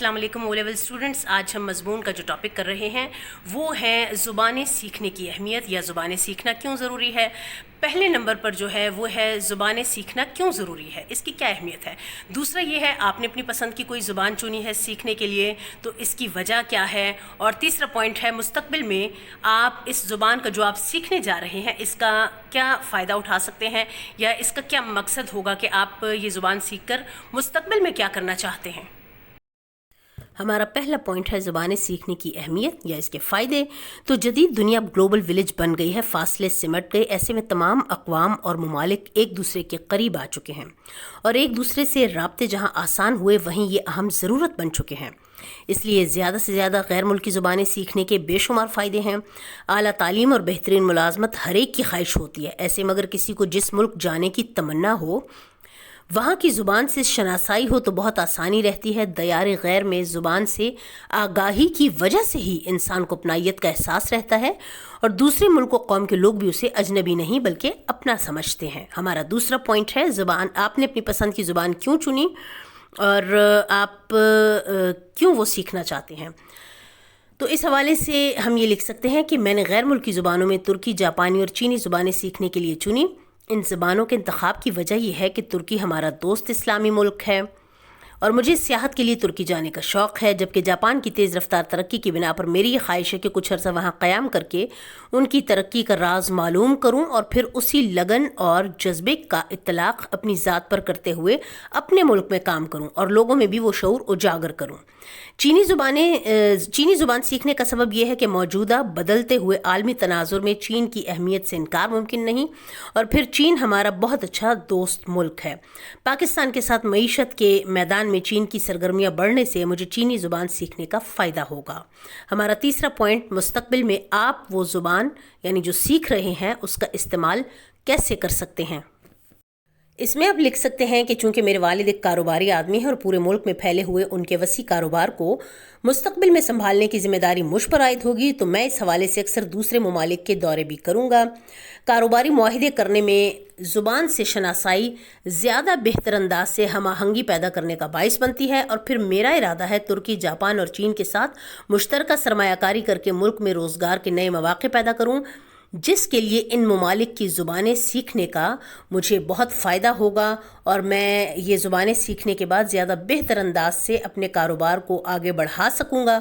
السلام علیکم O level students, آج ہم مضمون کا جو ٹاپک کر رہے ہیں وہ ہے زبانیں سیکھنے کی اہمیت یا زبانیں سیکھنا کیوں ضروری ہے۔ پہلے نمبر پر جو ہے وہ ہے زبانیں سیکھنا کیوں ضروری ہے، اس کی کیا اہمیت ہے۔ دوسرا یہ ہے آپ نے اپنی پسند کی کوئی زبان چنی ہے سیکھنے کے لیے تو اس کی وجہ کیا ہے۔ اور تیسرا پوائنٹ ہے مستقبل میں آپ اس زبان کا جو آپ سیکھنے جا رہے ہیں اس کا کیا فائدہ اٹھا سکتے ہیں یا اس کا کیا مقصد ہوگا کہ آپ یہ زبان سیکھ کر مستقبل میں کیا کرنا چاہتے ہیں۔ ہمارا پہلا پوائنٹ ہے زبانیں سیکھنے کی اہمیت یا اس کے فائدے۔ تو جدید دنیا گلوبل ولیج بن گئی ہے، فاصلے سمٹ گئے، ایسے میں تمام اقوام اور ممالک ایک دوسرے کے قریب آ چکے ہیں اور ایک دوسرے سے رابطے جہاں آسان ہوئے وہیں یہ اہم ضرورت بن چکے ہیں۔ اس لیے زیادہ سے زیادہ غیر ملکی زبانیں سیکھنے کے بے شمار فائدے ہیں۔ اعلیٰ تعلیم اور بہترین ملازمت ہر ایک کی خواہش ہوتی ہے، ایسے مگر کسی کو جس ملک جانے کی تمنا ہو وہاں کی زبان سے شناسائی ہو تو بہت آسانی رہتی ہے۔ دیار غیر میں زبان سے آگاہی کی وجہ سے ہی انسان کو اپنائیت کا احساس رہتا ہے اور دوسرے ملک و قوم کے لوگ بھی اسے اجنبی نہیں بلکہ اپنا سمجھتے ہیں۔ ہمارا دوسرا پوائنٹ ہے زبان، آپ نے اپنی پسند کی زبان کیوں چنی اور آپ کیوں وہ سیکھنا چاہتے ہیں۔ تو اس حوالے سے ہم یہ لکھ سکتے ہیں کہ میں نے غیر ملکی زبانوں میں ترکی، جاپانی اور چینی زبانیں سیکھنے کے لیے چنی۔ ان زبانوں کے انتخاب کی وجہ یہ ہے کہ ترکی ہمارا دوست اسلامی ملک ہے اور مجھے سیاحت کے لیے ترکی جانے کا شوق ہے، جبکہ جاپان کی تیز رفتار ترقی کی بنا پر میری یہ خواہش ہے کہ کچھ عرصہ وہاں قیام کر کے ان کی ترقی کا راز معلوم کروں اور پھر اسی لگن اور جذبے کا اطلاق اپنی ذات پر کرتے ہوئے اپنے ملک میں کام کروں اور لوگوں میں بھی وہ شعور اجاگر کروں۔ چینی زبان سیکھنے کا سبب یہ ہے کہ موجودہ بدلتے ہوئے عالمی تناظر میں چین کی اہمیت سے انکار ممکن نہیں، اور پھر چین ہمارا بہت اچھا دوست ملک ہے۔ پاکستان کے ساتھ معیشت کے میدان میں چین کی سرگرمیاں بڑھنے سے مجھے چینی زبان سیکھنے کا فائدہ ہوگا۔ ہمارا تیسرا پوائنٹ، مستقبل میں آپ وہ زبان یعنی جو سیکھ رہے ہیں اس کا استعمال کیسے کر سکتے ہیں۔ اس میں آپ لکھ سکتے ہیں کہ چونکہ میرے والد ایک کاروباری آدمی ہیں اور پورے ملک میں پھیلے ہوئے ان کے وسیع کاروبار کو مستقبل میں سنبھالنے کی ذمہ داری مجھ پر عائد ہوگی تو میں اس حوالے سے اکثر دوسرے ممالک کے دورے بھی کروں گا۔ کاروباری معاہدے کرنے میں زبان سے شناسائی زیادہ بہتر انداز سے ہم آہنگی پیدا کرنے کا باعث بنتی ہے، اور پھر میرا ارادہ ہے ترکی، جاپان اور چین کے ساتھ مشترکہ سرمایہ کاری کر کے ملک میں روزگار کے نئے مواقع پیدا کروں، جس کے لیے ان ممالک کی زبانیں سیکھنے کا مجھے بہت فائدہ ہوگا اور میں یہ زبانیں سیکھنے کے بعد زیادہ بہتر انداز سے اپنے کاروبار کو آگے بڑھا سکوں گا۔